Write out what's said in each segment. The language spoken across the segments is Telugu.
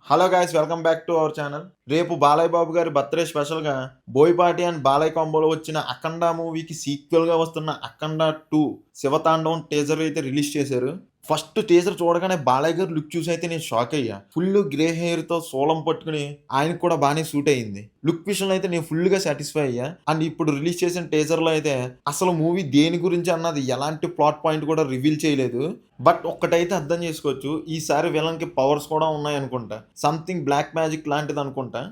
Hello guys, welcome back to our channel. రేపు బాలయ్య బాబు గారి బర్త్డే స్పెషల్గా బోయపాటి అండ్ బాలయ్య కాంబోలో వచ్చిన అఖండ మూవీకి సీక్వెల్గా వస్తున్న అఖండ 2 శివతాండవం టీజర్ అయితే రిలీజ్ చేశారు. ఫస్ట్ టీజర్ చూడగానే బాలయ్య గారు లుక్ చూసి అయితే నేను షాక్ అయ్యా. ఫుల్ గ్రే హెయిర్తో సోలం పట్టుకుని ఆయనకు కూడా బాగానే సూట్ అయ్యింది. లుక్ విషయంలో అయితే నేను ఫుల్గా సాటిస్ఫై అయ్యా. అండ్ ఇప్పుడు రిలీజ్ చేసిన టీజర్లో అయితే అసలు మూవీ దేని గురించి అన్నది ఎలాంటి ప్లాట్ పాయింట్ కూడా రివీల్ చేయలేదు. బట్ ఒక్కటైతే అర్థం చేసుకోవచ్చు, ఈసారి విలన్కి పవర్స్ కూడా ఉన్నాయి అనుకుంటా. సంథింగ్ బ్లాక్ మ్యాజిక్ లాంటిది అనుకుంటా.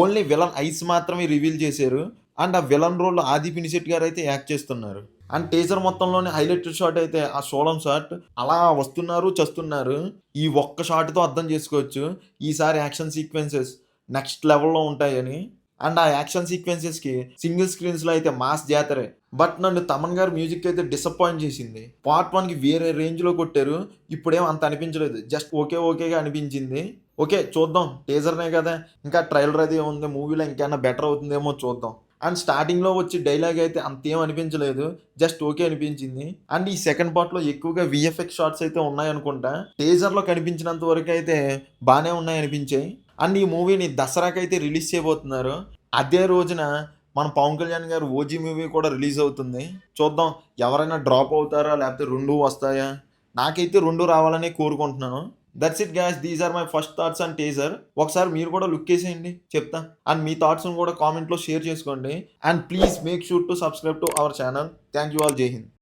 ఓన్లీ విలన్ ఐస్ మాత్రమే రివీల్ చేశారు. అండ్ ఆ విలన్ రోల్ ఆది పినిశెట్టి గారు అయితే యాక్ట్ చేస్తున్నారు. అండ్ టీజర్ మొత్తంలోనే హైలైటెడ్ షాట్ అయితే ఆ సోలం షాట్. అలా వస్తున్నారు చస్తున్నారు. ఈ ఒక్క షాట్తో అర్థం చేసుకోవచ్చు ఈసారి యాక్షన్ సీక్వెన్సెస్ నెక్స్ట్ లెవెల్లో ఉంటాయని. అండ్ ఆ యాక్షన్ సీక్వెన్సెస్కి సింగిల్ స్క్రీన్స్లో అయితే మాస్ జాతరే. బట్ నన్ను తమన్ గారు మ్యూజిక్ అయితే డిసప్పాయింట్ చేసింది. పార్ట్ 1కి వేరే రేంజ్లో కొట్టారు, ఇప్పుడేం అంత అనిపించలేదు. జస్ట్ ఓకేగా అనిపించింది. ఓకే చూద్దాం, టీజర్నే కదా, ఇంకా ట్రైలర్ అది ఉంది, మూవీలో ఇంకేమైనా బెటర్ అవుతుందేమో చూద్దాం. అండ్ స్టార్టింగ్లో వచ్చి డైలాగ్ అయితే అంతేం అనిపించలేదు, జస్ట్ ఓకే అనిపించింది. అండ్ ఈ సెకండ్ పార్ట్లో ఎక్కువగా విఎఫ్ఎక్స్ షాట్స్ అయితే ఉన్నాయనుకుంటా. టీజర్లో కనిపించినంత వరకు అయితే బాగానే ఉన్నాయి అనిపించాయి. అండ్ ఈ మూవీని దసరాకి అయితే రిలీజ్ చేయబోతున్నారు. అదే రోజున మన పవన్ కళ్యాణ్ గారు ఓజీ మూవీ కూడా రిలీజ్ అవుతుంది. చూద్దాం ఎవరైనా డ్రాప్ అవుతారా లేకపోతే రెండు వస్తాయా. నాకైతే రెండు రావాలని కోరుకుంటున్నాను. That's it guys, these are my first thoughts and teaser. ఒకసారి మీరు కూడా లుక్ వేసేయండి చెప్తా. అండ్ మీ థాట్స్ని కూడా కామెంట్లో షేర్ చేసుకోండి. And please make sure to subscribe to our channel. Thank you all. జై హింద్.